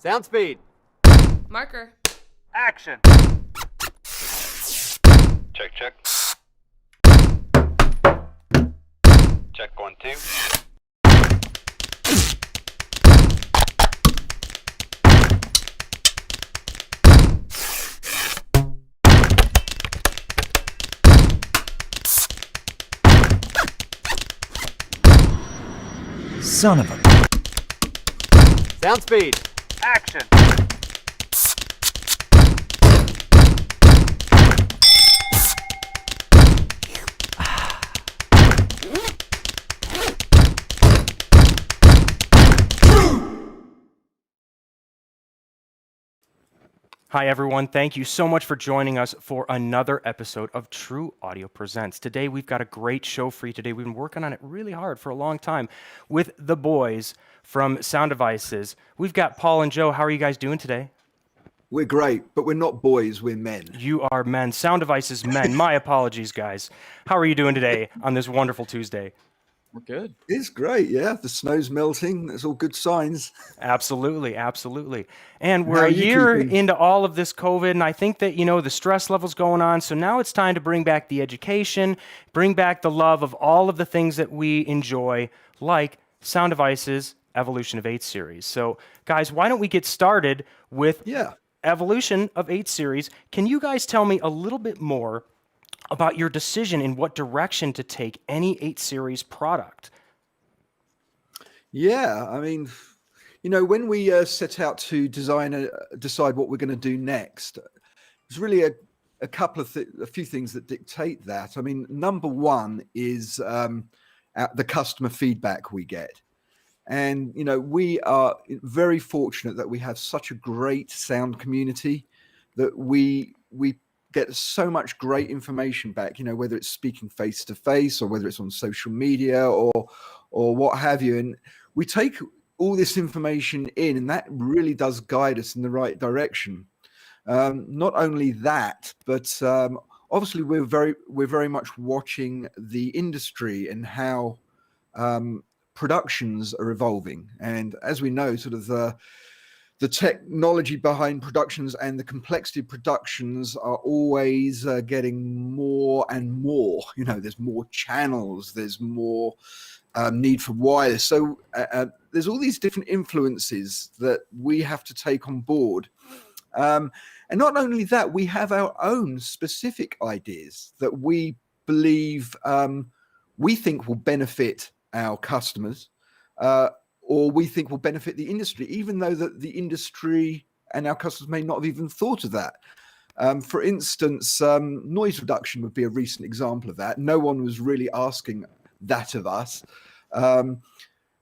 Sound speed. Marker. Action. Check, check. Check 1, 2. Son of a... Sound speed. Action. Hi, everyone. Thank you so much for joining us for another episode of True Audio Presents. Today, we've got a great show for you today. We've been working on it really hard for a long time with the boys from Sound Devices. We've got Paul and Joe. How are you guys doing today? We're great, but we're not boys, we're men. You are men. Sound Devices men. My apologies, guys. How are you doing today on this wonderful Tuesday? We're good. It's great, yeah. The snow's melting. That's all good signs. Absolutely, absolutely. And we're a year into all of this COVID, and I think that, you know, the stress level's going on, so now it's time to bring back the education, bring back the love of all of the things that we enjoy, like Sound Devices Evolution of 8 series. So, guys, why don't we get started with Evolution of 8 series? Can you guys tell me a little bit more about your decision in what direction to take any 8 series product? Yeah, I mean, you know, when we set out to decide what we're going to do next, there's really a few things that dictate that. I mean, number one is the customer feedback we get. And, you know, we are very fortunate that we have such a great sound community that we get so much great information back, you know, whether it's speaking face to face or whether it's on social media or what have you. And we take all this information in, and that really does guide us in the right direction. Not only that, but obviously we're very much watching the industry and how productions are evolving. And as we know, sort of the technology behind productions and the complexity of productions are always getting more and more. You know, there's more channels, there's more need for wireless. So there's all these different influences that we have to take on board. And not only that, we have our own specific ideas that we believe we think will benefit our customers, or we think will benefit the industry, even though that the industry and our customers may not have even thought of that. For instance, noise reduction would be a recent example of that. No one was really asking that of us.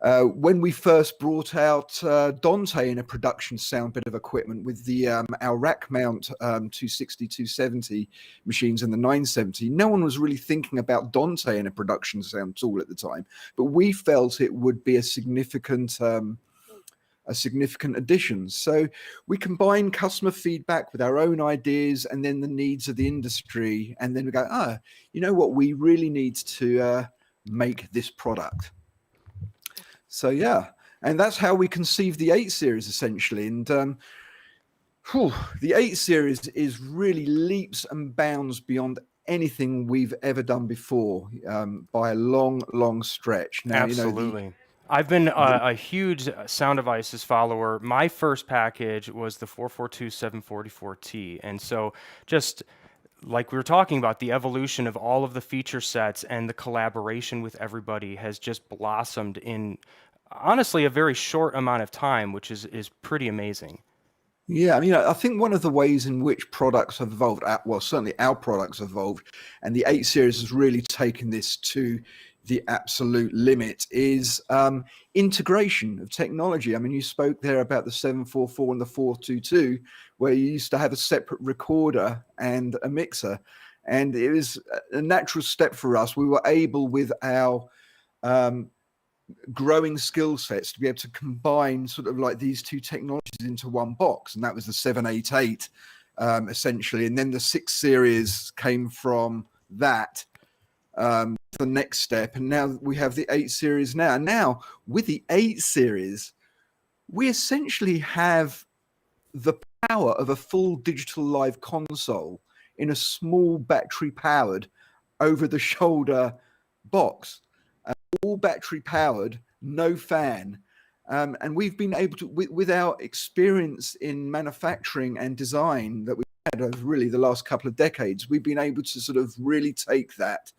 When we first brought out Dante in a production sound bit of equipment with the our rack mount 260, 270 machines and the 970, no one was really thinking about Dante in a production sound tool at the time. But we felt it would be a significant addition. So we combine customer feedback with our own ideas and then the needs of the industry. And then we go, you know what, we really need to make this product. So yeah, and that's how we conceive the 8 series essentially. And the 8 series is really leaps and bounds beyond anything we've ever done before by a long stretch. Now, Absolutely. you know, I've been a huge Sound Devices follower. My first package was the 442-744T. And so just like we were talking about, the evolution of all of the feature sets and the collaboration with everybody has just blossomed in, honestly, a very short amount of time, which is pretty amazing. Yeah, I mean, I think one of the ways in which products have evolved, well, certainly our products have evolved, and the 8 series has really taken this to the absolute limit, is integration of technology. I mean, you spoke there about the 744 and the 422, where you used to have a separate recorder and a mixer, and it was a natural step for us. We were able, with our growing skill sets, to be able to combine sort of like these two technologies into one box, and that was the 788 essentially. And then the 6 series came from that, the next step, and now we have the 8 series. Now with the 8 series, we essentially have the power of a full digital live console in a small battery powered over the shoulder box, all battery powered, no fan. And we've been able to, with our experience in manufacturing and design that we've had over really the last couple of decades, we've been able to sort of really take that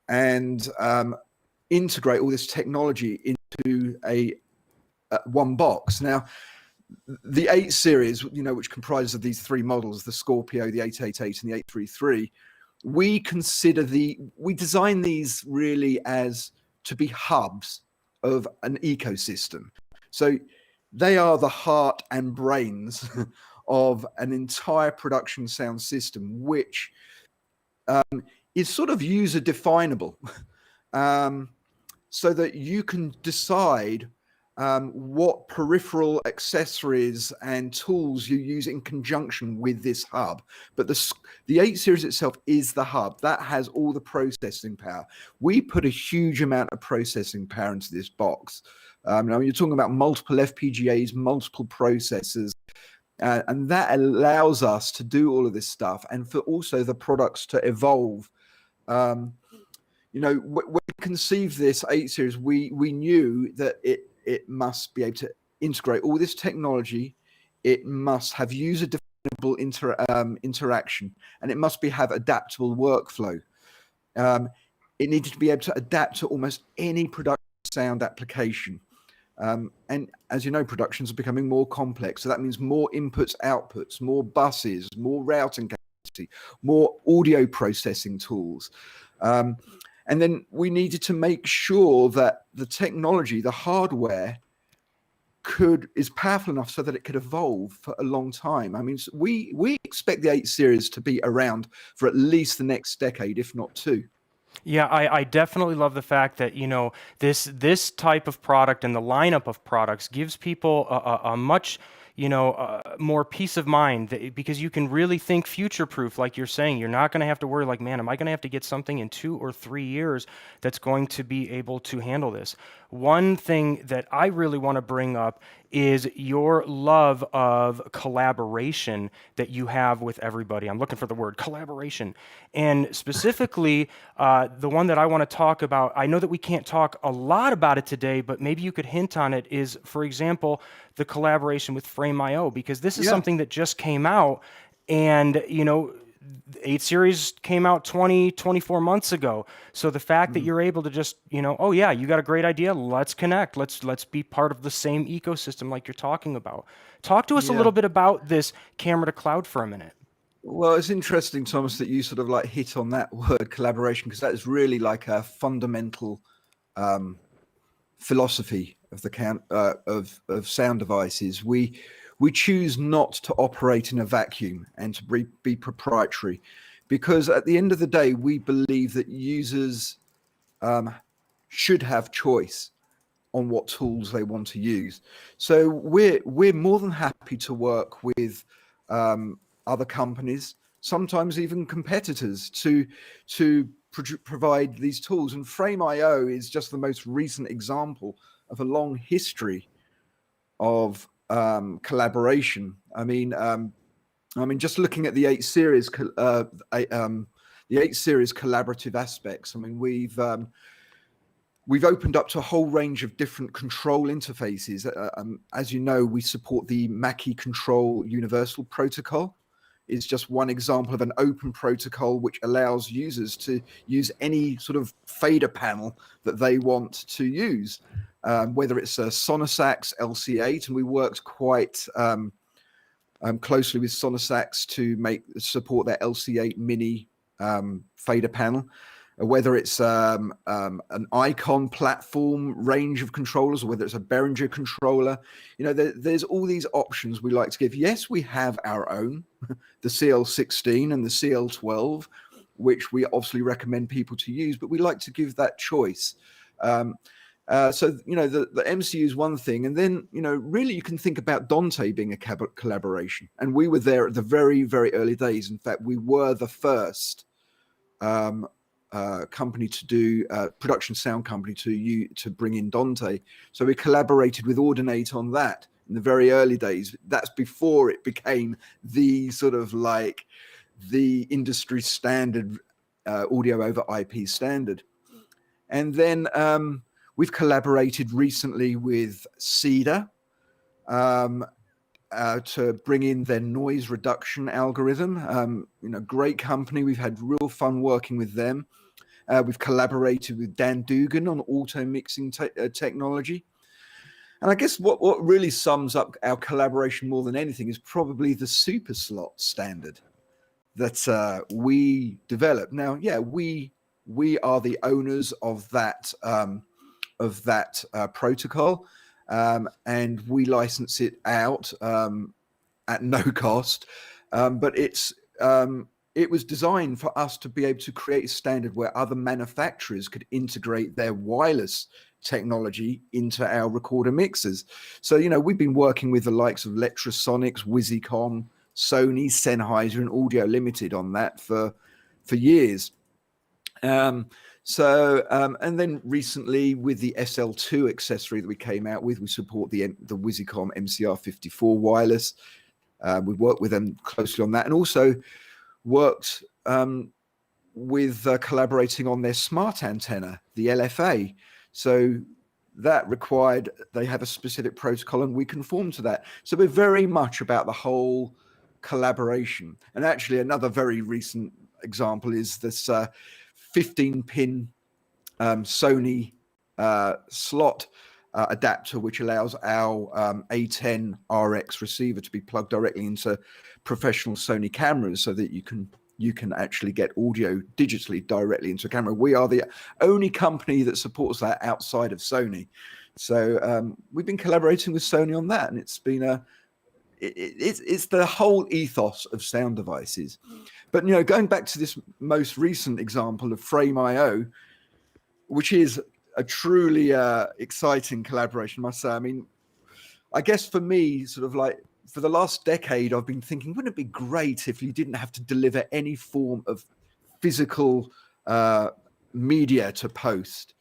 and integrate all this technology into a one box. Now, the 8 series, you know, which comprises of these 3 models, the Scorpio, the 888 and the 833, we design these really as to be hubs of an ecosystem. So they are the heart and brains of an entire production sound system, which is sort of user definable, so that you can decide what peripheral accessories and tools you use in conjunction with this hub. But the 8 series itself is the hub that has all the processing power. We put a huge amount of processing power into this box. Now you're talking about multiple FPGAs, multiple processors, and that allows us to do all of this stuff, and for also the products to evolve. You know, when we conceived this 8 series, we knew that it must be able to integrate all this technology. It must have user definable interaction, and it must have adaptable workflow. It needed to be able to adapt to almost any production sound application. And as you know, productions are becoming more complex. So that means more inputs, outputs, more buses, more routing capacity, more audio processing tools. And then we needed to make sure that the technology, the hardware, is powerful enough so that it could evolve for a long time. I mean, we expect the 8 series to be around for at least the next decade, if not 2. Yeah, I definitely love the fact that, you know, this type of product and the lineup of products gives people a much, you know, more peace of mind, because you can really think future proof. Like you're saying, you're not going to have to worry like, man, am I going to have to get something in 2 or 3 years that's going to be able to handle this? One thing that I really want to bring up is your love of collaboration that you have with everybody. I'm looking for the word collaboration. And specifically, the one that I want to talk about, I know that we can't talk a lot about it today, but maybe you could hint on it, is, for example, the collaboration with Frame.io, because this is something that just came out. And, you know, 8 series came out 24 months ago. So the fact that you're able to just, you know, oh yeah, you got a great idea, let's connect, let's be part of the same ecosystem like you're talking about. Talk to us a little bit about this camera to cloud for a minute. Well, it's interesting, Thomas, that you sort of like hit on that word collaboration, because that is really like a fundamental philosophy of the of sound devices. We choose not to operate in a vacuum and to be proprietary, because at the end of the day, we believe that users should have choice on what tools they want to use. So we're more than happy to work with other companies, sometimes even competitors, to provide these tools. And Frame.io is just the most recent example of a long history of collaboration. I mean, just looking at the 8 series, the 8 series collaborative aspects. I mean, we've opened up to a whole range of different control interfaces. As you know, we support the Mackie Control Universal Protocol. It's just one example of an open protocol which allows users to use any sort of fader panel that they want to use, whether it's a Sonosax LC8, and we worked quite closely with Sonosax to support their LC8 mini fader panel, whether it's an Icon platform range of controllers, or whether it's a Behringer controller. You know, there's all these options we like to give. Yes, we have our own, the CL16 and the CL12, which we obviously recommend people to use, but we like to give that choice. So, you know, the MCU is one thing, and then, you know, really you can think about Dante being a collaboration. And we were there at the very, very early days. In fact, we were the first company to do production sound company to bring in Dante. So we collaborated with Audinate on that. in the very early days. That's before it became the sort of like the industry standard audio over IP standard. And then we've collaborated recently with Cedar to bring in their noise reduction algorithm. Great company. We've had real fun working with them. We've collaborated with Dan Dugan on auto mixing technology. And I guess what really sums up our collaboration more than anything is probably the super slot standard that we developed. Now, yeah, we are the owners of that protocol, and we license it out at no cost. But it was designed for us to be able to create a standard where other manufacturers could integrate their wireless technology into our recorder mixers. So, we've been working with the likes of Lectrosonics, Wizicom, Sony, Sennheiser, and Audio Limited on that for years. And then recently with the SL2 accessory that we came out with, we support the Wizicom MCR54 wireless. We worked with them closely on that, and also worked with collaborating on their smart antenna, the LFA. So that required they have a specific protocol, and we conform to that. So we're very much about the whole collaboration. And actually, another very recent example is this 15-pin Sony slot adapter, which allows our A10 RX receiver to be plugged directly into professional Sony cameras, so that you can actually get audio digitally directly into a camera. We are the only company that supports that outside of Sony. So we've been collaborating with Sony on that, and it's been it's the whole ethos of sound devices. But going back to this most recent example of Frame.io, which is a truly exciting collaboration, I must say. I mean, I guess for me, sort of like for the last decade, I've been thinking, wouldn't it be great if you didn't have to deliver any form of physical media to post?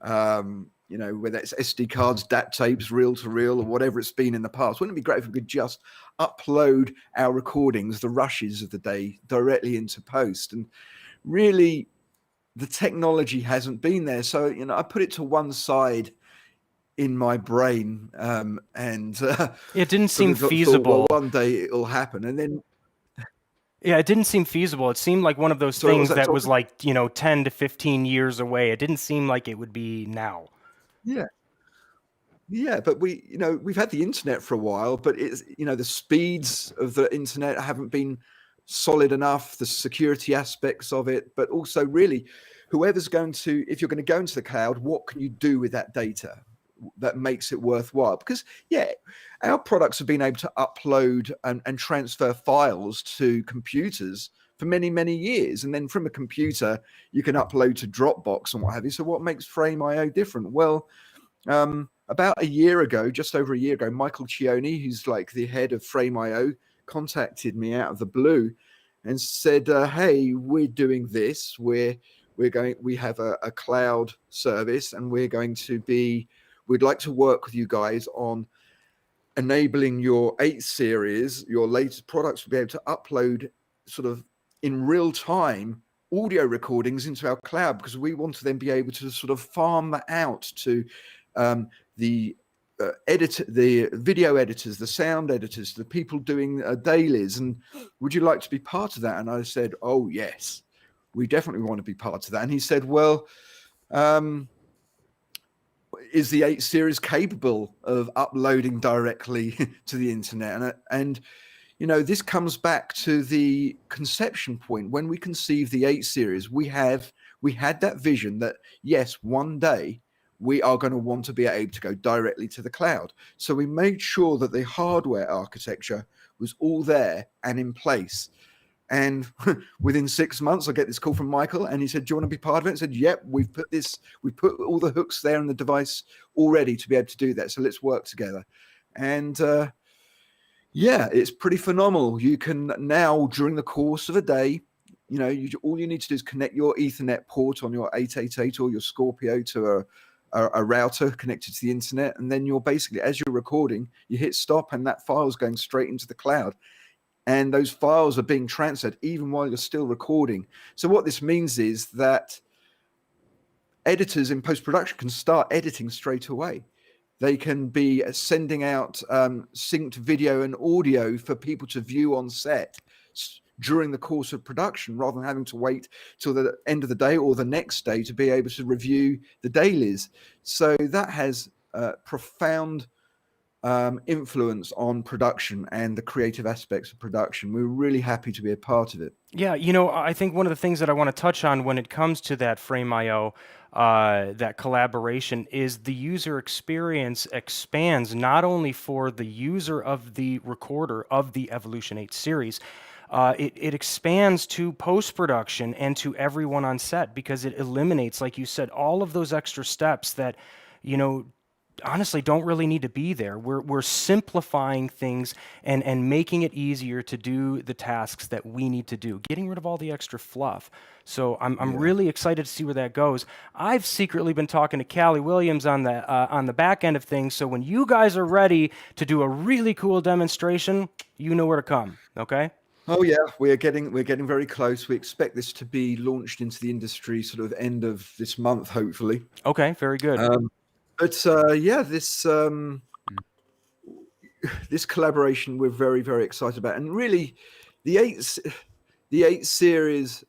Whether it's SD cards, DAT tapes, reel to reel, or whatever it's been in the past. Wouldn't it be great if we could just upload our recordings, the rushes of the day, directly into post? And really, the technology hasn't been there. So, I put it to one side in my brain, and it didn't seem thought, feasible. well, one day it'll happen. And then yeah, it didn't seem feasible. It seemed like one of those things that was like 10 to 15 years away. It didn't seem like it would be now. Yeah, but we've had the internet for a while, but it's the speeds of the internet haven't been solid enough, the security aspects of it, but also really if you're going to go into the cloud, what can you do with that data that makes it worthwhile? Because our products have been able to upload and transfer files to computers for many, many years. And then from a computer, you can upload to Dropbox and what have you. So what makes Frame.io different? Well, about just over a year ago, Michael Cioni, who's like the head of Frame.io, contacted me out of the blue and said, hey, we're doing this. We have a cloud service, and we'd like to work with you guys on enabling your 8 series, your latest products, to be able to upload sort of in real time audio recordings into our cloud, because we want to then be able to sort of farm that out to the video editors, the sound editors, the people doing dailies. And would you like to be part of that? And I said, oh yes, we definitely want to be part of that. And he said, well, is the 8 series capable of uploading directly to the internet? And this comes back to the conception point. When we conceived the 8 series, we had that vision that yes, one day we are going to want to be able to go directly to the cloud. So we made sure that the hardware architecture was all there and in place. And within 6 months, I get this call from Michael, and he said, do you want to be part of it? I said, yep, we put all the hooks there in the device already to be able to do that. So let's work together. And it's pretty phenomenal. You can now, during the course of a day, all you need to do is connect your Ethernet port on your 888 or your Scorpio to a router connected to the internet, and then you're basically, as you're recording, you hit stop and that file's going straight into the cloud. And those files are being transferred even while you're still recording. So what this means is that editors in post-production can start editing straight away. They can be sending out synced video and audio for people to view on set during the course of production, rather than having to wait till the end of the day or the next day to be able to review the dailies. So that has profound influence on production and the creative aspects of production. We're really happy to be a part of it. Yeah, you know, I think one of the things that I want to touch on when it comes to that Frame.io, that collaboration, is the user experience expands not only for the user of the recorder of the Evolution 8 series, it expands to post-production and to everyone on set, because it eliminates, like you said, all of those extra steps that, you know, honestly don't really need to be there. We're simplifying things and making it easier to do the tasks that we need to do, getting rid of all the extra fluff. So I'm really excited to see where that goes. I've secretly been talking to Callie Williams on the back end of things, so when you guys are ready to do a really cool demonstration, you know where to come, okay? Oh yeah, we're getting very close. We expect this to be launched into the industry sort of end of this month, hopefully. Okay, very good. But yeah, this collaboration we're very, very excited about. And really, the 8 series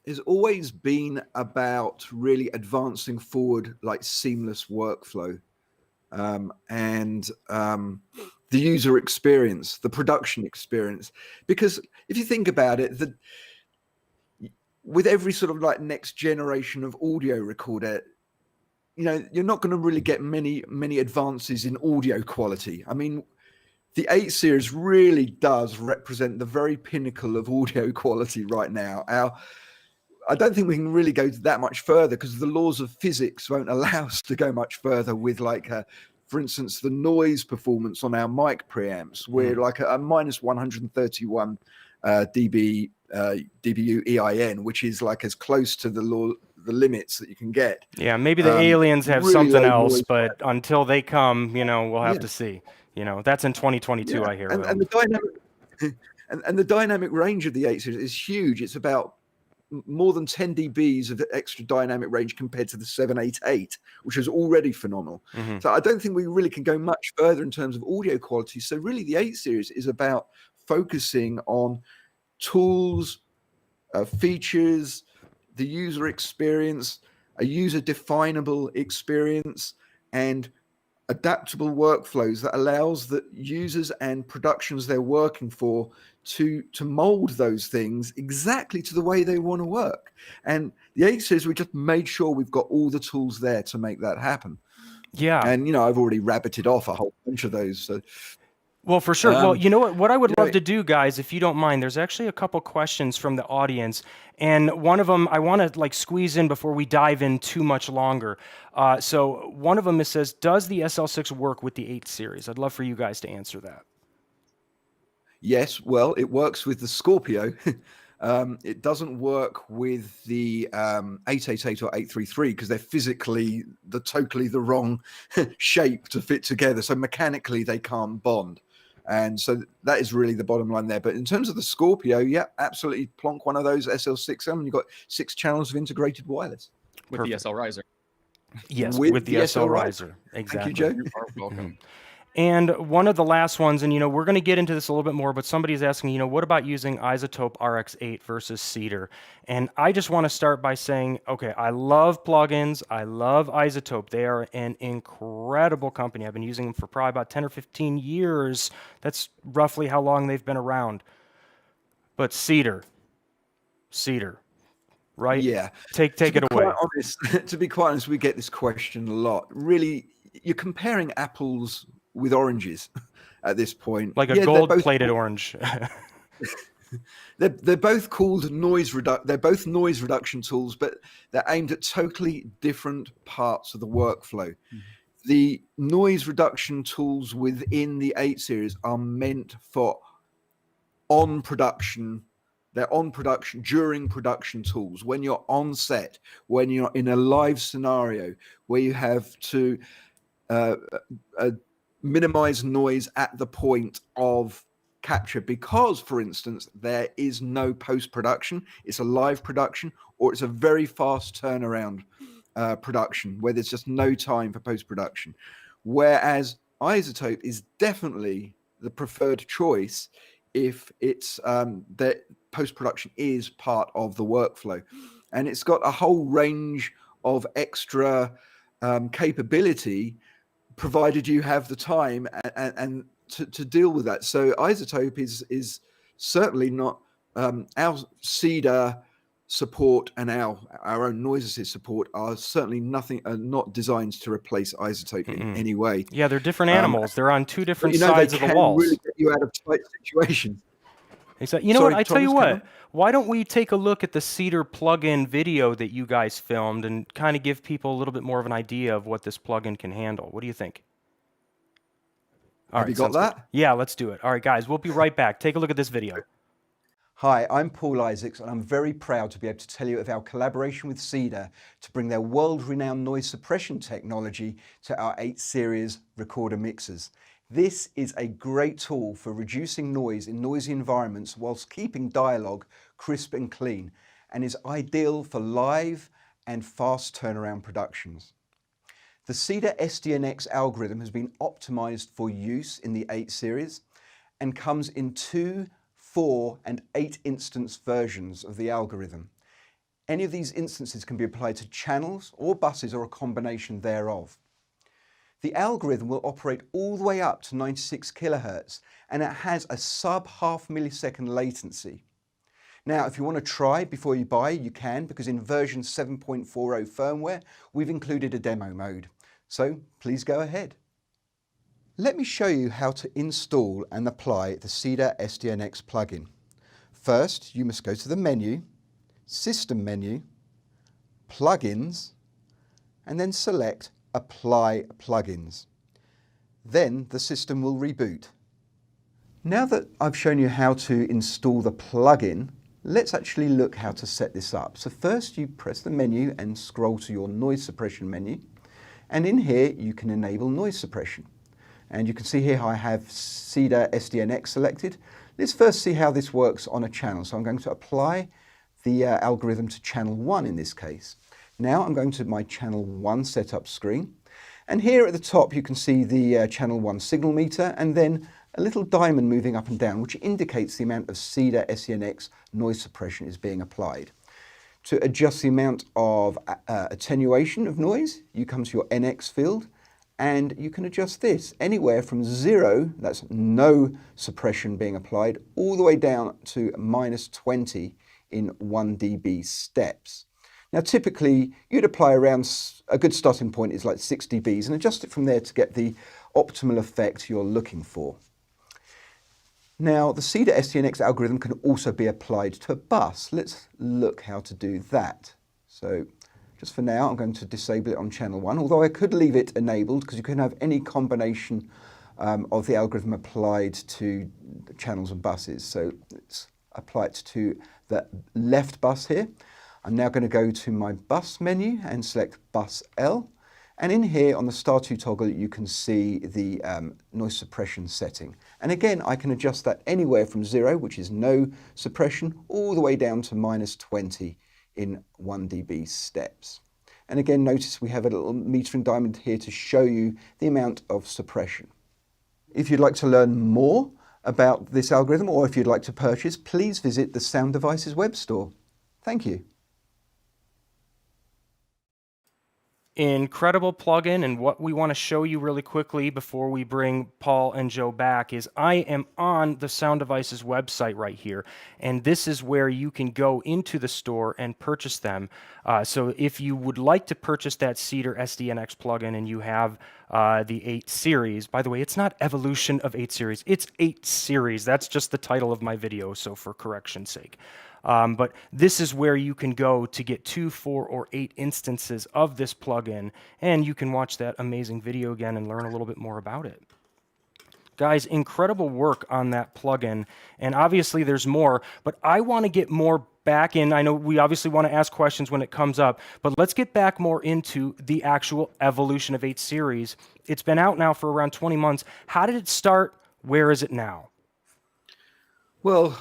has always been about really advancing forward, like seamless workflow, and the user experience, the production experience. Because if you think about it, with every sort of like next generation of audio recorder, you know, you're not going to really get many advances in audio quality. I mean, the 8 series really does represent the very pinnacle of audio quality right now. I don't think we can really go that much further, because the laws of physics won't allow us to go much further with, like, for instance, the noise performance on our mic preamps. We're like a minus 131 dBu EIN, which is like as close to the limits that you can get. Yeah, maybe the aliens have really something low else, noise. but until they come, you know, we'll have to see. You know, that's in 2022, I hear. And the dynamic and the dynamic range of the 8 series is huge. It's about more than 10 dBs of extra dynamic range compared to the 788, which is already phenomenal. So I don't think we really can go much further in terms of audio quality. So really, the 8 series is about focusing on tools, features, the user experience, a user-definable experience, and adaptable workflows that allows the users and productions they're working for to mold those things exactly to the way they want to work. And the 8 series, we just made sure we've got all the tools there to make that happen. Yeah. And, you know, I've already rabbited off a whole bunch of those. So Well, for sure. Well, you know what I would love to do, guys, if you don't mind, there's actually a couple questions from the audience, and one of them I want to like squeeze in before we dive in too much longer. So one of them says, does the SL6 work with the 8 series? I'd love for you guys to answer that. yes, well, it works with the Scorpio. It doesn't work with the 888 or 833 because they're physically totally the wrong shape to fit together. So mechanically they can't bond. And so that is really the bottom line there. But in terms of the Scorpio, yeah, absolutely plonk one of those SL6 and you've got 6 channels of integrated wireless. With the SL riser. Yes, with the SL riser. Thank Exactly. you, Joe. You are welcome. And one of the last ones, and you know, we're going to get into this a little bit more, but somebody's asking, you know, what about using Isotope RX8 versus Cedar? And I just want to start by saying, okay, I love plugins. I love Isotope. They are an incredible company. I've been using them for probably about 10 or 15 years. That's roughly how long they've been around. But Cedar, right? Yeah. Take it away. To be quite honest, we get this question a lot. Really, you're comparing apples with oranges at this point. Like a gold-plated orange. They're both called they're both noise reduction tools, but they're aimed at totally different parts of the workflow. The noise reduction tools within the 8 series are meant for on production They're on production, during production tools, when you're on set, when you're in a live scenario where you have to minimize noise at the point of capture, because, for instance, there is no post-production. It's a live production, or it's a very fast turnaround production where there's just no time for post-production. Whereas isotope is definitely the preferred choice if it's that post-production is part of the workflow, and it's got a whole range of extra capability, provided you have the time and to deal with that. So isotope is certainly not our Cedar support and our own noise assist support are certainly not designed to replace isotope in any way. Yeah, they're different animals. They're on two different they sides of the can walls. really get you out of tight situations. Exactly. You know Sorry, what? I tell you Thomas, what. carry on. Why don't we take a look at the Cedar plugin video that you guys filmed and kind of give people a little bit more of an idea of what this plugin can handle? What do you think? Have you got sounds good. that? Yeah, let's do it. All right, guys, we'll be right back. Take a look at this video. Hi, I'm Paul Isaacs, and I'm very proud to be able to tell you of our collaboration with Cedar to bring their world-renowned noise suppression technology to our 8 series recorder mixers. This is a great tool for reducing noise in noisy environments whilst keeping dialogue crisp and clean, and is ideal for live and fast turnaround productions. The Cedar SDNX algorithm has been optimized for use in the 8 series and comes in 2, 4 and 8 instance versions of the algorithm. Any of these instances can be applied to channels or buses or a combination thereof. The algorithm will operate all the way up to 96 kilohertz, and it has a sub-half millisecond latency. Now, if you want to try before you buy, you can, because in version 7.40 firmware, we've included a demo mode. So please go ahead. Let me show you how to install and apply the Cedar SDNX plugin. First, you must go to the menu, System menu, Plugins, and then select Apply Plugins. Then the system will reboot. Now that I've shown you how to install the plugin, let's actually look how to set this up. So first you press the menu and scroll to your noise suppression menu. And in here you can enable noise suppression. And you can see here I have Cedar SDNX selected. Let's first see how this works on a channel. So I'm going to apply the algorithm to channel 1 in this case. Now I'm going to my channel 1 setup screen. And here at the top you can see the channel 1 signal meter, and then a little diamond moving up and down, which indicates the amount of Cedar SDNX noise suppression is being applied. To adjust the amount of attenuation of noise, you come to your NX field, and you can adjust this anywhere from 0, that's no suppression being applied, all the way down to -20 in 1 dB steps. Now typically you'd apply around, a good starting point is like 6 dBs, and adjust it from there to get the optimal effect you're looking for. Now the Cedar SDNX algorithm can also be applied to a bus. Let's look how to do that. So just for now I'm going to disable it on channel 1, although I could leave it enabled because you can have any combination of the algorithm applied to channels and buses. So let's apply it to the left bus here. I'm now going to go to my bus menu and select bus L. And in here on the star 2 toggle, you can see the noise suppression setting. And again, I can adjust that anywhere from 0, which is no suppression, all the way down to -20 in 1 dB steps. And again, notice we have a little metering diamond here to show you the amount of suppression. If you'd like to learn more about this algorithm, or if you'd like to purchase, please visit the Sound Devices web store. Thank you. Incredible plugin, and what we want to show you really quickly before we bring Paul and Joe back is I am on the Sound Devices website right here, and this is where you can go into the store and purchase them. So if you would like to purchase that Cedar SDNX plugin and you have the 8 series, by the way, it's not evolution of 8 series, it's 8 series. That's just the title of my video, so for correction's sake. But this is where you can go to get 2, 4, or 8 instances of this plugin, and you can watch that amazing video again and learn a little bit more about it. Guys, incredible work on that plugin. And obviously there's more, but I want to get more back in. I know we obviously want to ask questions when it comes up, but let's get back more into the actual evolution of 8 Series. It's been out now for around 20 months. How did it start? Where is it now? Well,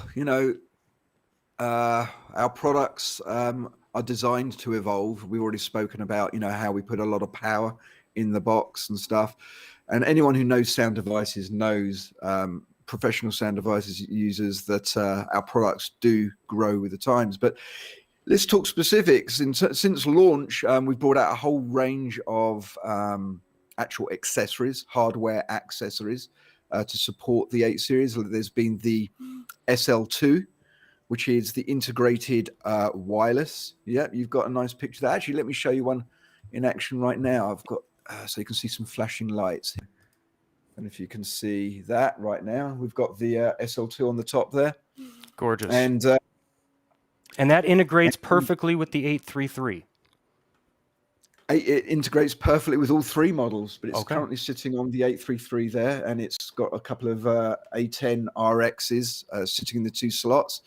our products are designed to evolve. We've already spoken about, how we put a lot of power in the box and stuff. And anyone who knows sound devices knows, professional sound devices users, that our products do grow with the times. But let's talk specifics. Since launch, we've brought out a whole range of actual accessories, hardware accessories, to support the 8 Series. There's been the SL2, which is the integrated wireless. Yeah, you've got a nice picture there. Actually, let me show you one in action right now. I've got, so you can see some flashing lights. And if you can see that right now, we've got the SL2 on the top there. Gorgeous. And that integrates perfectly with the 833. It integrates perfectly with all 3 models, but it's Okay. currently sitting on the 833 there, and it's got a couple of A10 RXs sitting in the 2 slots.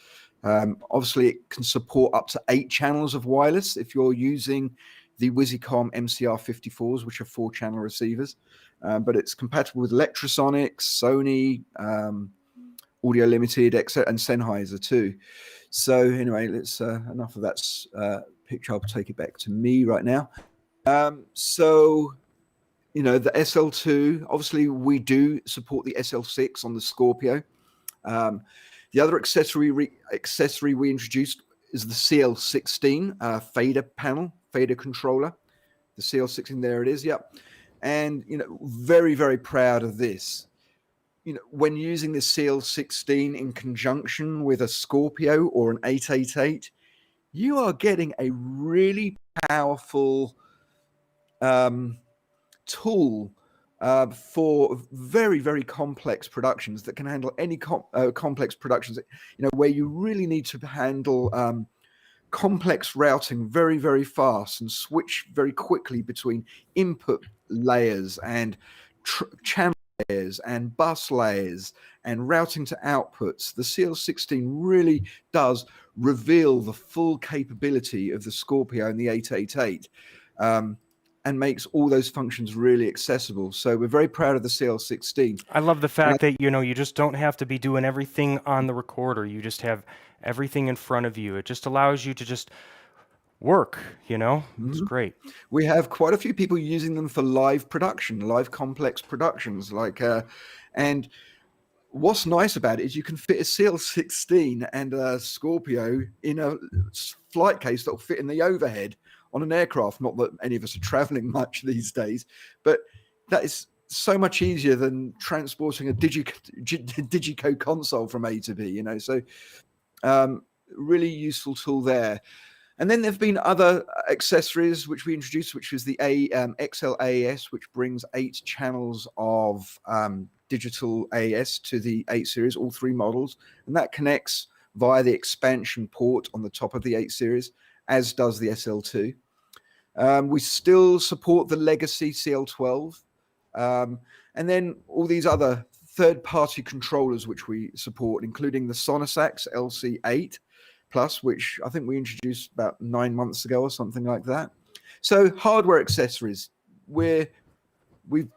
Obviously, it can support up to 8 channels of wireless if you're using the Wizicom MCR54s, which are 4-channel receivers. But it's compatible with Electrosonics, Sony, Audio Limited, XL, and Sennheiser too. So anyway, let's enough of that picture. I'll take it back to me right now. So, the SL2, obviously we do support the SL6 on the Scorpio. The other accessory we introduced is the CL16 fader controller. The CL16, there it is, yep. And, very, very proud of this. When using the CL16 in conjunction with a Scorpio or an 888, you are getting a really powerful tool for very, very complex productions that can handle any complex productions, where you really need to handle complex routing very, very fast and switch very quickly between input layers and channel layers and bus layers and routing to outputs. The CL16 really does reveal the full capability of the Scorpio and the 888. And makes all those functions really accessible. So we're very proud of the CL16. I love the fact that, you just don't have to be doing everything on the recorder. You just have everything in front of you. It just allows you to just work, It's great. We have quite a few people using them for live production, live complex productions. And what's nice about it is you can fit a CL16 and a Scorpio in a flight case that will fit in the overhead on an aircraft. Not that any of us are traveling much these days, but that is so much easier than transporting a Digico console from A to B, So really useful tool there. And then there have been other accessories which we introduced, which was the XL-AES, which brings 8 channels of digital AES to the 8 Series, all 3 models. And that connects via the expansion port on the top of the 8 Series, as does the SL2. We still support the legacy CL12. And then all these other third-party controllers which we support, including the Sonosax LC8 Plus, which I think we introduced about 9 months ago or something like that. So hardware accessories, we've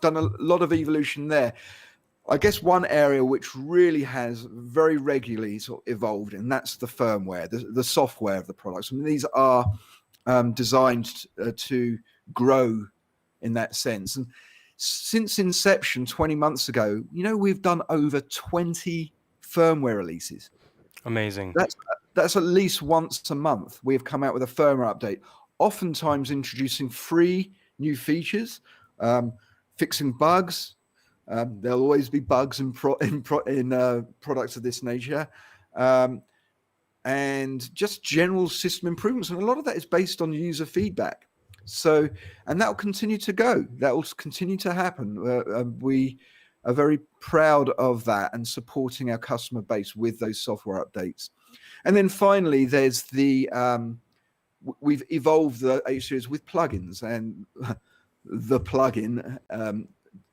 done a lot of evolution there. I guess one area which really has very regularly sort of evolved, and that's the firmware, the software of the products. I mean, these are designed to grow in that sense. And since inception 20 months ago, we've done over 20 firmware releases. Amazing. That's at least once a month we have come out with a firmware update, oftentimes introducing free new features, fixing bugs. There'll always be bugs in products of this nature, and just general system improvements. And a lot of that is based on user feedback. So, and that will continue to go. That will continue to happen. We are very proud of that and supporting our customer base with those software updates. And then finally, there's we've evolved the 8 Series with plugins, and the plugin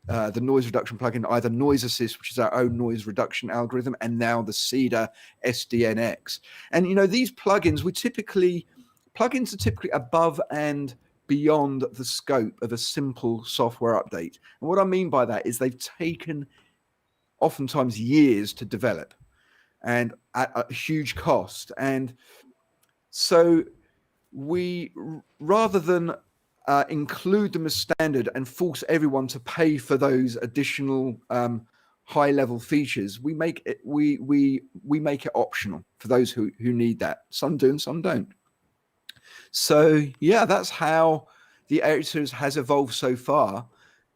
the noise reduction plugin, either Noise Assist, which is our own noise reduction algorithm, and now the Cedar SDNX. And these plugins, plugins are typically above and beyond the scope of a simple software update. And what I mean by that is they've taken oftentimes years to develop and at a huge cost. And so we, rather than include them as standard and force everyone to pay for those additional high level features, we make it make it optional for those who need that. Some do and some don't. So yeah, that's how the 8 series has evolved so far,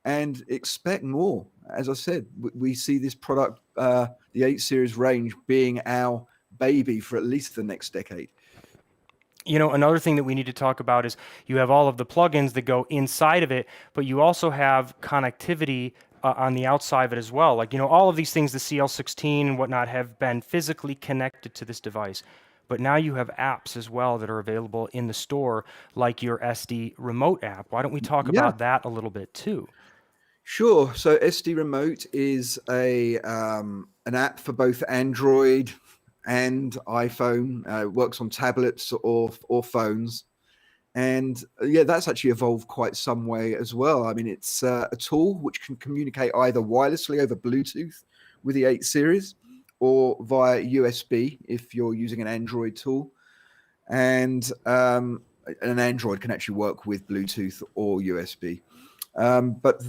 and expect more. As I said, we see this product, the 8 series range, being our baby for at least the next decade. Another thing that we need to talk about is you have all of the plugins that go inside of it, but you also have connectivity on the outside of it as well. Like, all of these things, the CL16 and whatnot, have been physically connected to this device. But now you have apps as well that are available in the store, like your SD Remote app. Why don't we talk about that a little bit too? Sure. So SD Remote is an app for both Android and iPhone. It works on tablets or phones. And yeah, that's actually evolved quite some way as well. I mean, it's a tool which can communicate either wirelessly over Bluetooth with the 8 series or via USB if you're using an Android tool. And an Android can actually work with Bluetooth or USB. But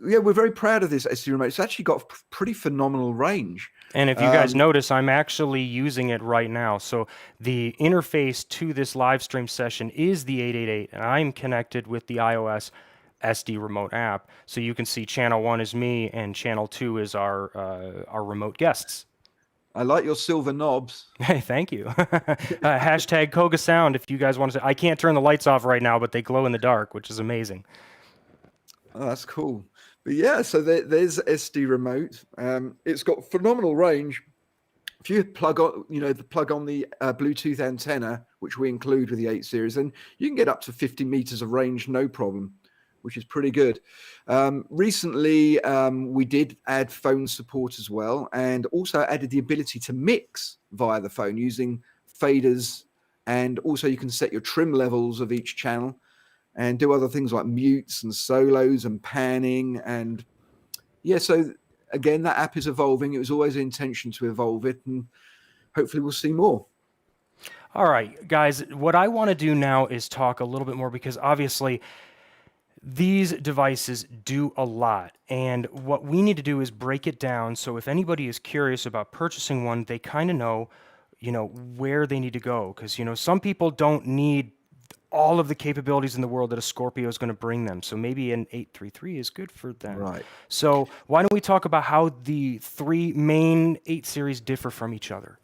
we're very proud of this SD Remote. It's actually got pretty phenomenal range. And if you guys notice, I'm actually using it right now. So the interface to this live stream session is the 888, and I'm connected with the iOS SD Remote app. So you can see channel 1 is me, and channel 2 is our remote guests. I like your silver knobs. Hey, thank you. Hashtag Koga Sound if you guys want to say. I can't turn the lights off right now, but they glow in the dark, which is amazing. Oh, that's cool. But yeah, so there's SD Remote. It's got phenomenal range. If you plug on, plug on the Bluetooth antenna, which we include with the 8 series, then you can get up to 50 meters of range, no problem, which is pretty good. Recently, we did add phone support as well, and also added the ability to mix via the phone using faders, and also you can set your trim levels of each channel and do other things like mutes and solos and panning. And yeah, so again, that app is evolving. It was always the intention to evolve it, and hopefully we'll see more. All right, guys, what I want to do now is talk a little bit more, because obviously these devices do a lot, and what we need to do is break it down so if anybody is curious about purchasing one, they kind of know, where they need to go, because, some people don't need all of the capabilities in the world that a Scorpio is going to bring them. So maybe an 833 is good for them. Right. So why don't we talk about how the 3 main 8 series differ from each other?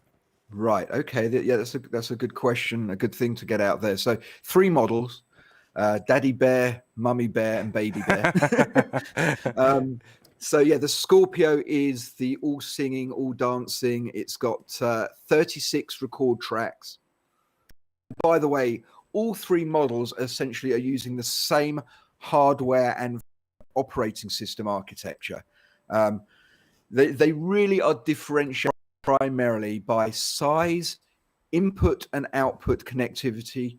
Right. Okay. Yeah, that's a good question, a good thing to get out there. So 3 models, Daddy Bear, Mummy Bear, and Baby Bear. So yeah, the Scorpio is the all singing, all dancing. It's got 36 record tracks. By the way, all 3 models essentially are using the same hardware and operating system architecture. They really are differentiated primarily by size, input and output connectivity,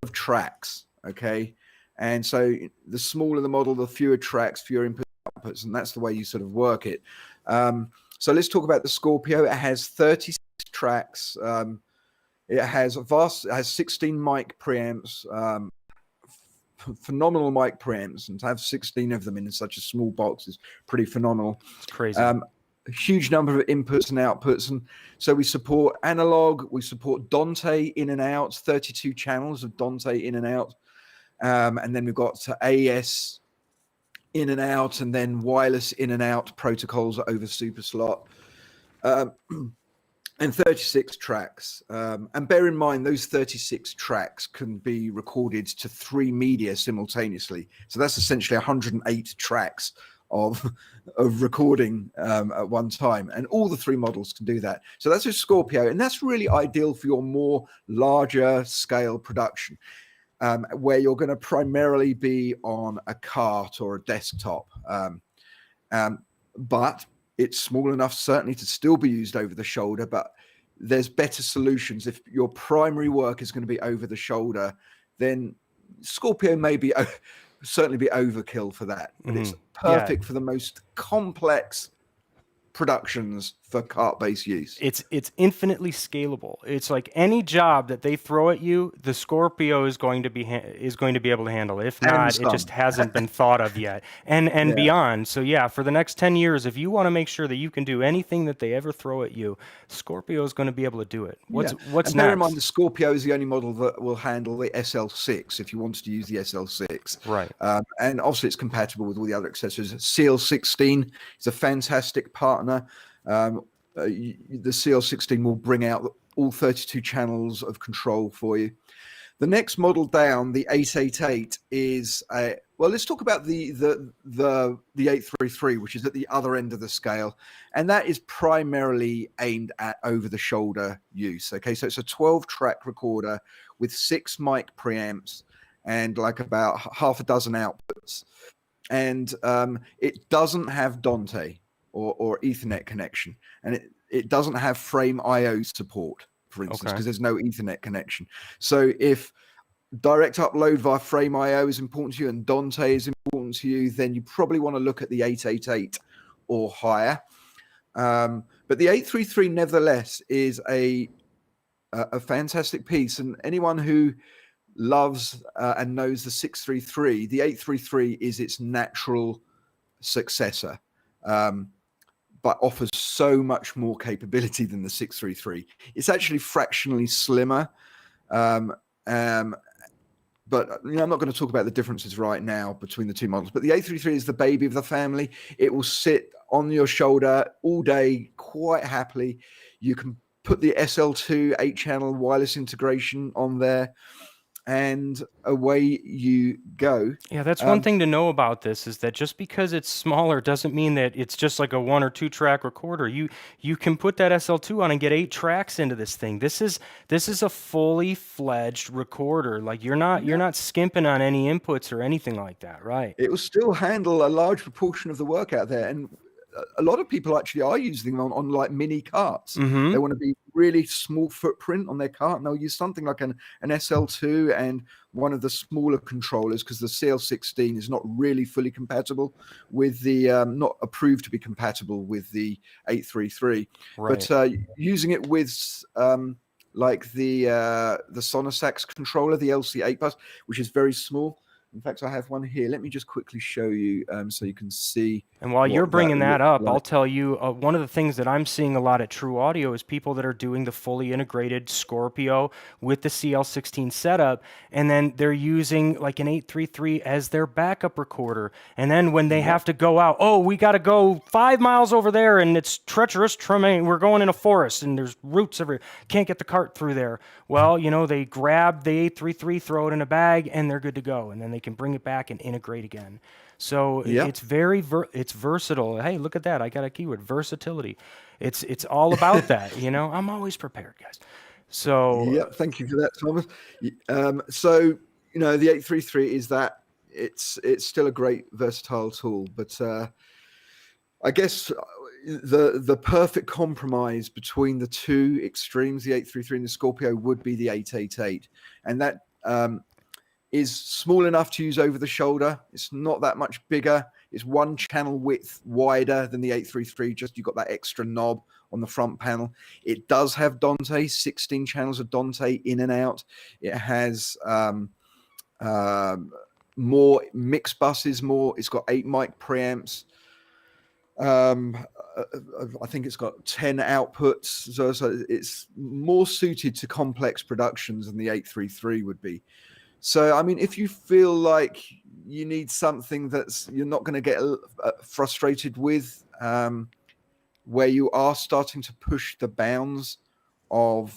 of tracks. Okay, and so the smaller the model, the fewer tracks, fewer inputs, outputs, and that's the way you sort of work it. So let's talk about the Scorpio. It has 36 tracks. It has 16 mic preamps, phenomenal mic preamps, and to have 16 of them in such a small box is pretty phenomenal. It's crazy. A huge number of inputs and outputs, and so we support analog, we support Dante in and out, 32 channels of Dante in and out, and then we've got AES in and out, and then wireless in and out protocols over SuperSlot. And 36 tracks. And bear in mind, those 36 tracks can be recorded to 3 media simultaneously. So that's essentially 108 tracks of recording at one time. And all the 3 models can do that. So that's a Scorpio. And that's really ideal for your more larger scale production. where you're going to primarily be on a cart or a desktop. But it's small enough certainly to still be used over the shoulder, but there's better solutions. If your primary work is going to be over the shoulder, then Scorpio may be certainly be overkill for that, but it's perfect for the most complex productions for cart-based use. It's infinitely scalable. It's like any job that they throw at you, the Scorpio is going to be able to handle it. If not, it just hasn't been thought of yet, and beyond. So yeah, for the next 10 years, if you want to make sure that you can do anything that they ever throw at you, Scorpio is going to be able to do it. What's and next? bear in mind, the Scorpio is the only model that will handle the SL6 if you wanted to use the SL6. Right. And obviously it's compatible with all the other accessories. CL16 is a fantastic partner. The CL16 will bring out all 32 channels of control for you. The next model down, the 888, is well, let's talk about the 833, which is at the other end of the scale, and that is primarily aimed at over-the-shoulder use. Okay, so it's a 12-track recorder with 6 mic preamps and like about half a dozen outputs, and it doesn't have Dante or Ethernet connection, and it doesn't have frame IO support, for instance, because there's no Ethernet connection. So if direct upload via frame IO is important to you and Dante is important to you, then you probably want to look at the 888 or higher. But the 833 nevertheless is a fantastic piece, and anyone who loves and knows the 633, the 833 is its natural successor, but offers so much more capability than the 633. It's actually fractionally slimmer, but I'm not going to talk about the differences right now between the two models. But the 833 is the baby of the family. It will sit on your shoulder all day quite happily. You can put the SL2 8-channel wireless integration on there, and away you go. Yeah, that's one thing to know about this, is that just because it's smaller doesn't mean that it's just like a 1 or 2 track recorder. You can put that SL2 on and get 8 tracks into this thing. This is a fully fledged recorder. Like you're not skimping on any inputs or anything like that, right? It will still handle a large proportion of the work out there, and a lot of people actually are using them on like mini carts. They want to be really small footprint on their cart, and they'll use something like an SL2 and one of the smaller controllers, because the CL16 is not really fully compatible with the not approved to be compatible with the 833. Right. But using it with like the Sonosax controller, the LC8 bus, which is very small. In fact, I have one here. Let me just quickly show you so you can see. And while you're bringing that up, I'll tell you one of the things that I'm seeing a lot at True Audio is people that are doing the fully integrated Scorpio with the CL16 setup, and then they're using like an 833 as their backup recorder. And then when they have to go out, oh, we got to go 5 miles over there, and it's treacherous terrain. We're going in a forest, and there's roots everywhere. Can't get the cart through there. Well, they grab the 833, throw it in a bag, and they're good to go. And then they can bring it back and integrate again. So it's very it's versatile. Hey, look at that. I got a keyword, versatility. It's all about that, I'm always prepared, guys. So thank you for that, Thomas. So the 833 is that it's still a great versatile tool, but I guess the perfect compromise between the two extremes, the 833 and the Scorpio, would be the 888, and that is small enough to use over the shoulder. It's not that much bigger. It's 1 channel width wider than the 833. Just you've got that extra knob on the front panel. It does have Dante, 16 channels of Dante in and out. It has more mix buses, it's got 8 mic preamps. I think it's got 10 outputs. So it's more suited to complex productions than the 833 would be. So, I mean, if you feel like you need something that's you're not going to get frustrated with, where you are starting to push the bounds of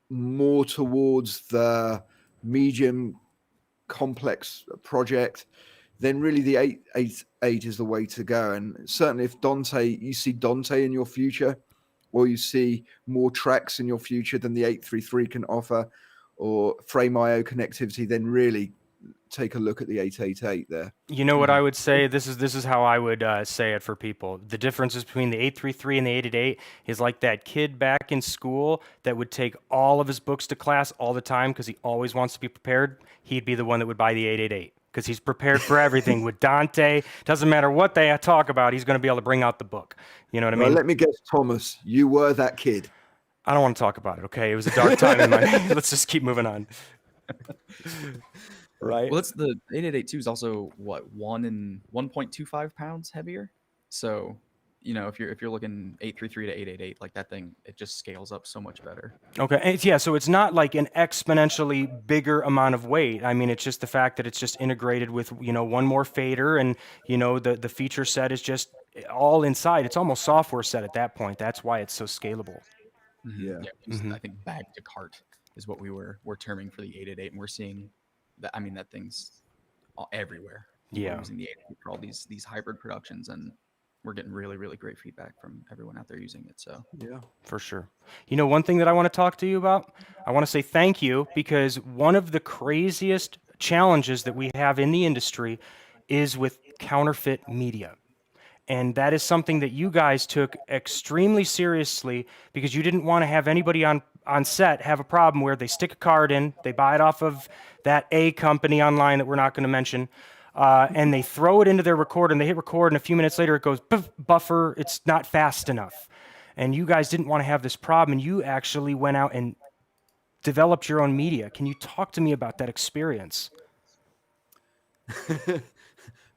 more towards the medium complex project, then really the 888 is the way to go. And certainly if you see Dante in your future, or you see more tracks in your future than the 833 can offer, or frame IO connectivity, then really take a look at the 888 there. You know what I would say? This is how I would say it for people. The differences between the 833 and the 888 is like that kid back in school that would take all of his books to class all the time because he always wants to be prepared. He'd be the one that would buy the 888 because he's prepared for everything. With Dante, doesn't matter what they talk about, he's going to be able to bring out the book. You know what I mean? Well, let me guess, Thomas, you were that kid. I don't want to talk about it, okay? It was a dark time in my let's just keep moving on. Right. Well, it's the 8882 is also what 1.25 pounds heavier. So, you know, if you're looking 833 to 888, like that thing, it just scales up so much better. Okay. And yeah. So it's not like an exponentially bigger amount of weight. I mean, it's just the fact that it's just integrated with, you know, one more fader, and you know the feature set is just all inside. It's almost software set at that point. That's why it's so scalable. Yeah. I think bag to cart is what we're terming for the 888, and we're seeing that. I mean, that thing's everywhere. Yeah. We're using the 888 for all these hybrid productions, and we're getting really, really great feedback from everyone out there using it. So Yeah. For sure. You know, one thing that I want to talk to you about, I want to say thank you, because one of the craziest challenges that we have in the industry is with counterfeit media. And that is something that you guys took extremely seriously, because you didn't want to have anybody on set have a problem where they stick a card in, they buy it off of that A company online that we're not going to mention, and they throw it into their recorder, and they hit record, and a few minutes later it goes, buffer, it's not fast enough. And you guys didn't want to have this problem, and you actually went out and developed your own media. Can you talk to me about that experience?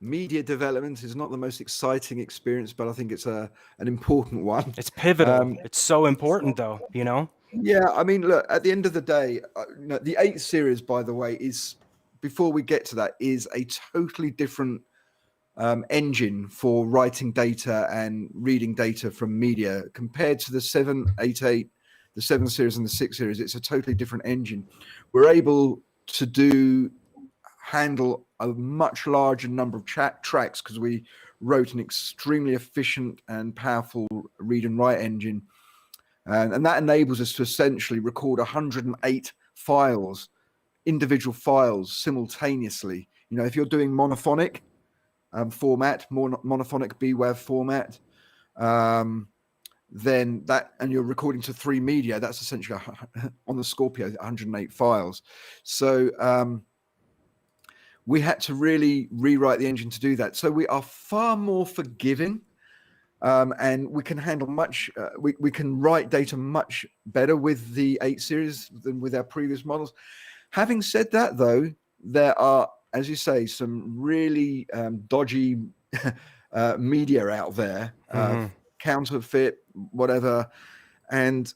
Media development is not the most exciting experience, but I think it's an important one. It's pivotal. It's so important, though, you know? Yeah, I mean, look, at the end of the day, you know, the 8 series, by the way, is, before we get to that, is a totally different engine for writing data and reading data from media compared to the 788, the 7 series and the 6 series. It's a totally different engine. We're able to handle a much larger number of tracks because we wrote an extremely efficient and powerful read and write engine. And that enables us to essentially record 108 files, individual files, simultaneously. You know, if you're doing monophonic format, monophonic BWAV format, then that, and you're recording to 3 media, that's essentially on the Scorpio 108 files. So we had to really rewrite the engine to do that. So we are far more forgiving, and we can handle much, we can write data much better with the 8 series than with our previous models. Having said that, though, there are, as you say, some really dodgy media out there, counterfeit, whatever. And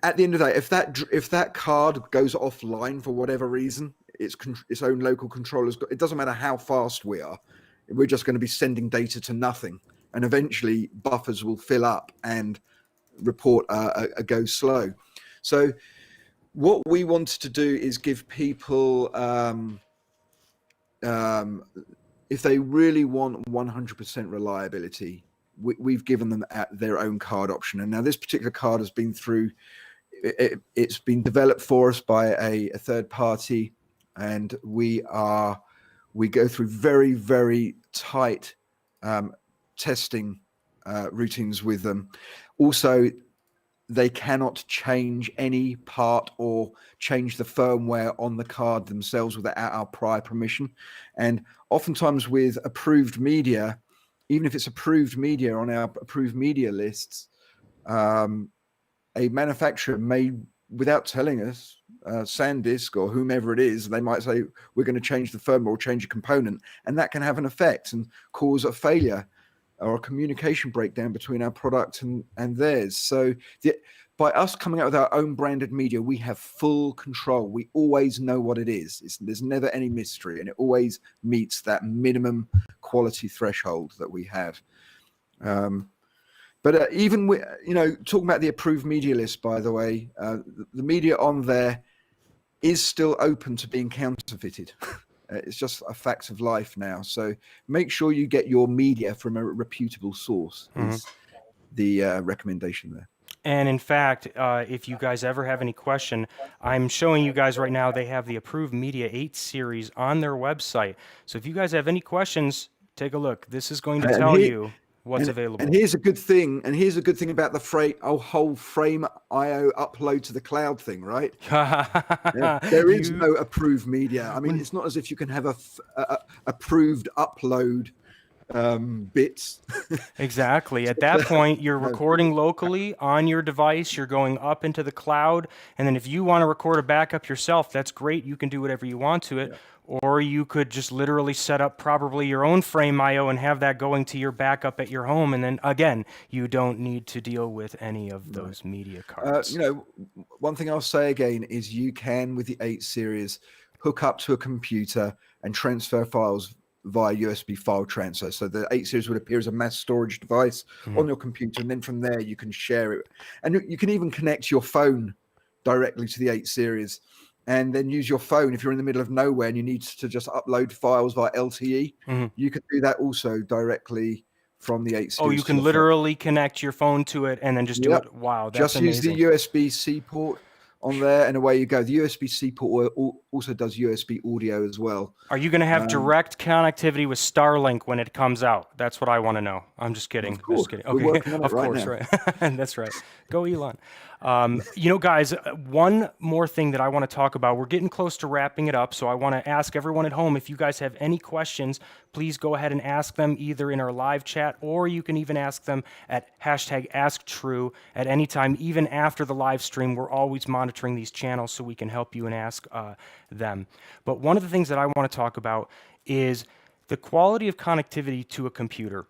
at the end of the day, if that card goes offline for whatever reason, its own local controllers, it doesn't matter how fast we are, we're just going to be sending data to nothing, and eventually buffers will fill up and report a go slow. So what we wanted to do is give people, if they really want 100% reliability, we've given them their own card option. And now this particular card has been through, it's been developed for us by a third party, and we go through very, very tight testing routines with them. Also, they cannot change any part or change the firmware on the card themselves without our prior permission. And oftentimes with approved media, even if it's approved media on our approved media lists, a manufacturer may, without telling us, SanDisk or whomever it is, they might say, we're going to change the firmware or change a component, and that can have an effect and cause a failure or a communication breakdown between our product and theirs. So by us coming out with our own branded media, we have full control. We always know what it is. There's never any mystery, and it always meets that minimum quality threshold that we have. But even with, you know, talking about the approved media list, by the way, the media on there is still open to being counterfeited. It's just a fact of life now. So make sure you get your media from a reputable source is the recommendation there. And in fact, if you guys ever have any question, I'm showing you guys right now, they have the Approved Media 8 series on their website. So if you guys have any questions, take a look. This is going to tell you what's available. And here's a good thing. And here's a good thing about the whole frame IO upload to the cloud thing, right? There is no approved media. I mean, it's not as if you can have a approved upload bits. Exactly. At that point, you're recording locally on your device, you're going up into the cloud, and then if you want to record a backup yourself, that's great. You can do whatever you want to it. Or you could just literally set up probably your own frame IO and have that going to your backup at your home. And then again, you don't need to deal with any of those media cards. You know, one thing I'll say again is you can, with the 8 series, hook up to a computer and transfer files via USB file transfer. So the 8 series would appear as a mass storage device on your computer. And then from there, you can share it. And you can even connect your phone directly to the 8 series. And then use your phone if you're in the middle of nowhere and you need to just upload files via LTE. You can do that also directly from the 8 series. Oh, you can literally connect your phone to it and then just do it. Wow, that's amazing. Just use the USB-C port on there and away you go. The USB-C port also does USB audio as well. Are you going to have direct connectivity with Starlink when it comes out? That's what I want to know. I'm just kidding. Of course. Just kidding. We're working on it Of right course, now. right. That's right. Go Elon. You know, guys, one more thing that I want to talk about. We're getting close to wrapping it up, so I want to ask everyone at home, if you guys have any questions, please go ahead and ask them either in our live chat, or you can even ask them at #AskTrue at any time, even after the live stream. We're always monitoring these channels so we can help you and ask them. But one of the things that I want to talk about is the quality of connectivity to a computer.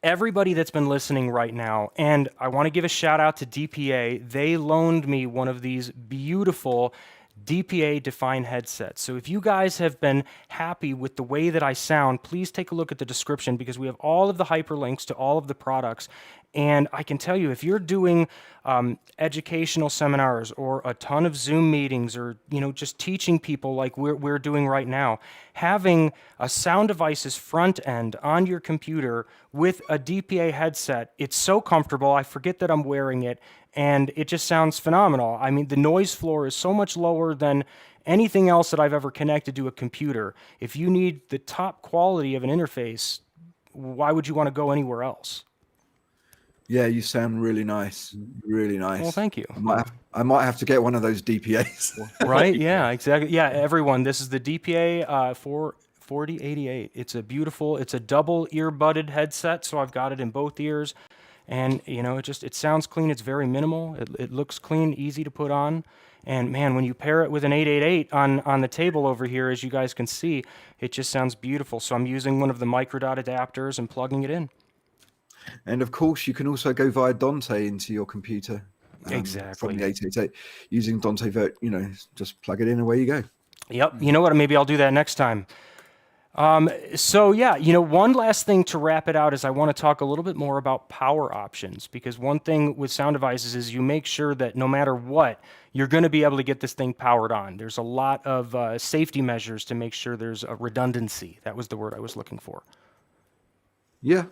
Everybody that's been listening right now, and I want to give a shout out to DPA. They loaned me one of these beautiful DPA defined headsets. So if you guys have been happy with the way that I sound, please take a look at the description because we have all of the hyperlinks to all of the products. And I can tell you, if you're doing educational seminars or a ton of Zoom meetings, or just teaching people like we're doing right now, having a sound device's front end on your computer with a DPA headset, it's so comfortable. I forget that I'm wearing it, and it just sounds phenomenal. I mean, the noise floor is so much lower than anything else that I've ever connected to a computer. If you need the top quality of an interface, why would you want to go anywhere else? Yeah, you sound really nice. Really nice. Well, thank you. I might have to get one of those DPAs. Right? Yeah, exactly. Yeah, everyone, this is the DPA 4088. It's a double ear-budded headset, so I've got it in both ears. And, it sounds clean. It's very minimal. It looks clean, easy to put on. And, man, when you pair it with an 888 on the table over here, as you guys can see, it just sounds beautiful. So I'm using one of the microdot adapters and plugging it in. And, of course, you can also go via Dante into your computer. Exactly. From the 888. Using Dante Vert, just plug it in, away you go. Yep. You know what? Maybe I'll do that next time. So yeah, one last thing to wrap it out is I want to talk a little bit more about power options, because one thing with sound devices is you make sure that no matter what, you're going to be able to get this thing powered on. There's a lot of safety measures to make sure there's a redundancy. That was the word I was looking for. Yeah.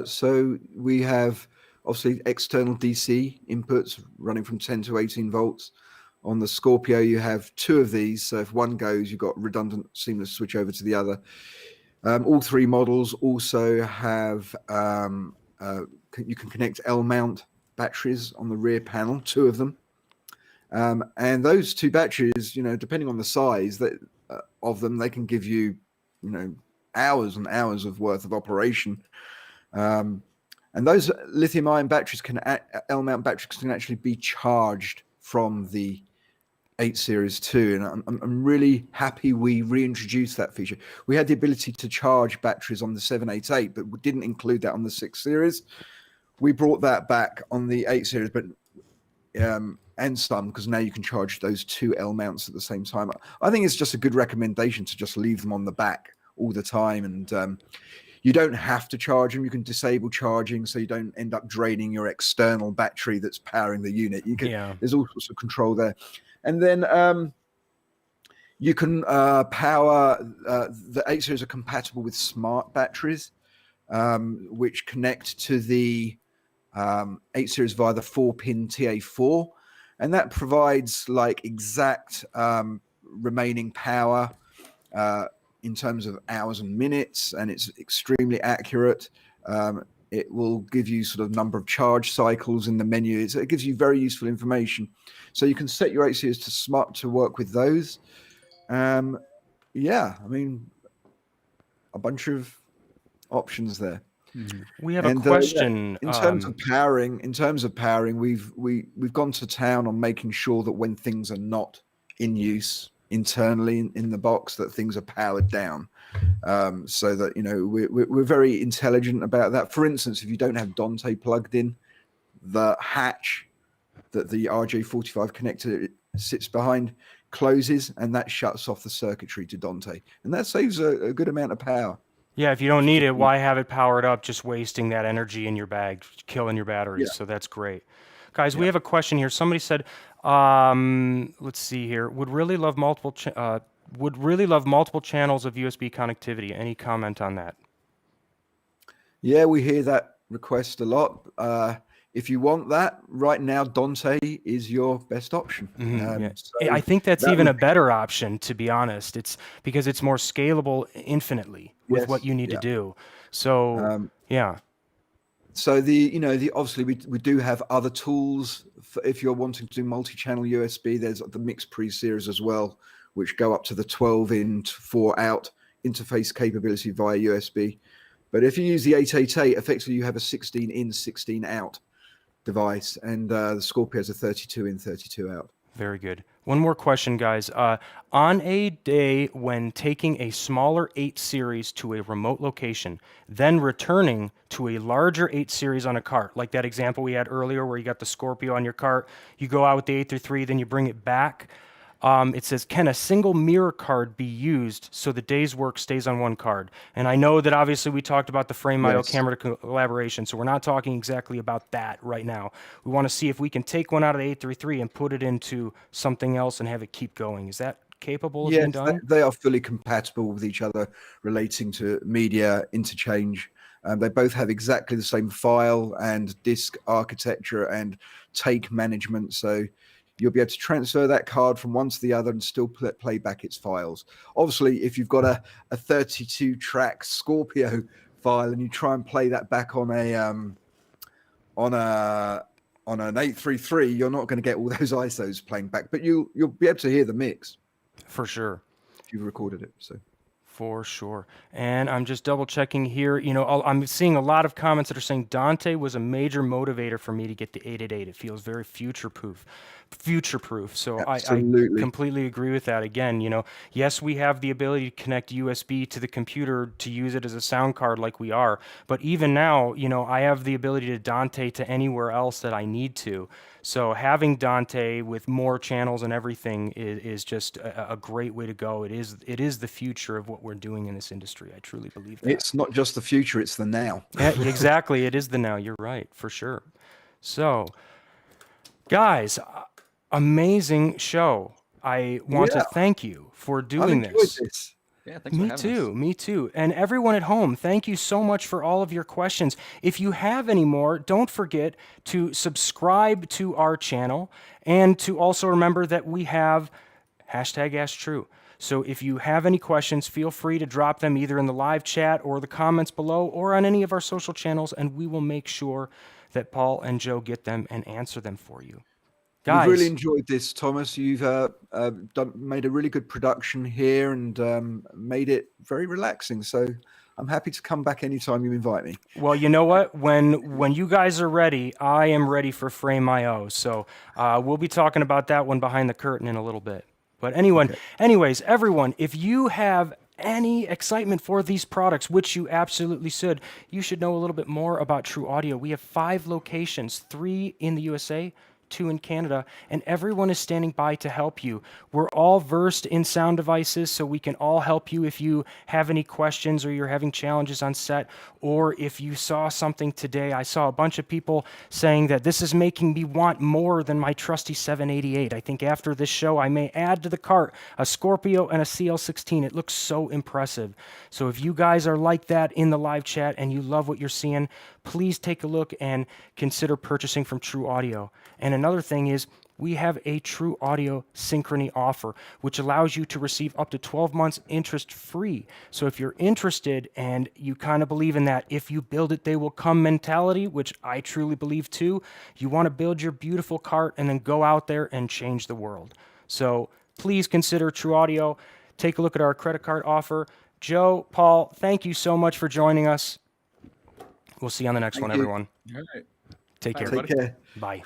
So we have obviously external DC inputs running from 10 to 18 volts. On the Scorpio, you have 2 of these. So if one goes, you've got redundant seamless switch over to the other. All 3 models also have, you can connect L-mount batteries on the rear panel, 2 of them. And those 2 batteries, depending on the size of them, they can give you, hours and hours of worth of operation. And those lithium-ion batteries L-mount batteries can actually be charged from the 8 Series 2, and I'm really happy we reintroduced that feature. We had the ability to charge batteries on the 788, but we didn't include that on the 6 Series. We brought that back on the 8 Series, but and some, because now you can charge those 2 L mounts at the same time. I think it's just a good recommendation to just leave them on the back all the time, and you don't have to charge them. You can disable charging so you don't end up draining your external battery that's powering the unit. There's all sorts of control there. And then you can power, the 8 Series are compatible with smart batteries, which connect to the 8 series via the 4-pin TA4, and that provides like exact remaining power in terms of hours and minutes, and it's extremely accurate. It will give you sort of number of charge cycles in the menu. It gives you very useful information. So you can set your 8 series to work with those. Yeah, I mean, a bunch of options there. We have a question. In terms of powering, we've gone to town on making sure that when things are not in use internally in the box, that things are powered down, so that we're very intelligent about that. For instance, if you don't have Dante plugged in, the hatch that the RJ45 connector sits behind closes, and that shuts off the circuitry to Dante, and that saves a good amount of power. Yeah, if you don't need it, why have it powered up, just wasting that energy in your bag, killing your batteries? Yeah. So that's great. Guys, we have a question here. Somebody said, let's see here, would really love multiple channels of USB connectivity. Any comment on that? Yeah, we hear that request a lot. If you want that, right now, Dante is your best option. So I think that's even a better option, to be honest. It's because it's more scalable infinitely with what you need to do. So, yeah. So obviously we do have other tools if you're wanting to do multi-channel USB. There's the Mix Pre series as well, which go up to the 12-in 4-out interface capability via USB. But if you use the 888, effectively you have a 16-in, 16-out device, and the Scorpio has a 32-in, 32-out. Very good. One more question, guys. On a day when taking a smaller 8 series to a remote location, then returning to a larger 8 series on a cart, like that example we had earlier where you got the Scorpio on your cart, you go out with the 833, then you bring it back. It says, can a single mirror card be used so the day's work stays on one card? And I know that obviously we talked about the frame IO camera collaboration, so we're not talking exactly about that right now. We want to see if we can take one out of the 833 and put it into something else and have it keep going. Is that capable of being done? They are fully compatible with each other relating to media interchange. They both have exactly the same file and disk architecture and take management, so you'll be able to transfer that card from one to the other and still play back its files. Obviously, if you've got a 32-track Scorpio file and you try and play that back on an 833, you're not going to get all those ISOs playing back, but you'll be able to hear the mix for sure if you've recorded it. So. For sure. And I'm just double checking here. I'm seeing a lot of comments that are saying Dante was a major motivator for me to get the 888. It feels very future-proof. So I completely agree with that. Again, yes, we have the ability to connect USB to the computer to use it as a sound card like we are. But even now, I have the ability to Dante to anywhere else that I need to. So having Dante with more channels and everything is just a great way to go. It is the future of what we're doing in this industry. I truly believe that. It's not just the future, it's the now. Yeah, exactly. It is the now. You're right, for sure. So, guys, amazing show. I want to thank you for doing this. Yeah, thanks for having us. Me too. And everyone at home, thank you so much for all of your questions. If you have any more, don't forget to subscribe to our channel and to also remember that we have #AskTrue. So if you have any questions, feel free to drop them either in the live chat or the comments below or on any of our social channels, and we will make sure that Paul and Joe get them and answer them for you. Guys, we've really enjoyed this, Thomas. You've made a really good production here and made it very relaxing. So I'm happy to come back anytime you invite me. Well, you know what? When you guys are ready, I am ready for Frame IO. So we'll be talking about that one behind the curtain in a little bit. But anyways, everyone, if you have any excitement for these products, which you absolutely should, you should know a little bit more about True Audio. We have 5 locations, 3 in the USA, 2 in Canada, and everyone is standing by to help you. We're all versed in sound devices, so we can all help you if you have any questions or you're having challenges on set, or if you saw something today. I saw a bunch of people saying that this is making me want more than my trusty 788. I think after this show, I may add to the cart a Scorpio and a CL16. It looks so impressive. So if you guys are like that in the live chat and you love what you're seeing, please take a look and consider purchasing from True Audio. And another thing is, we have a True Audio Synchrony offer, which allows you to receive up to 12 months interest free. So if you're interested and you kind of believe in that, if you build it, they will come mentality, which I truly believe too, you want to build your beautiful cart and then go out there and change the world. So please consider True Audio. Take a look at our credit card offer. Joe, Paul, thank you so much for joining us. We'll see you on the next one, Thank you. everyone. All right. Take care. Take care. Bye.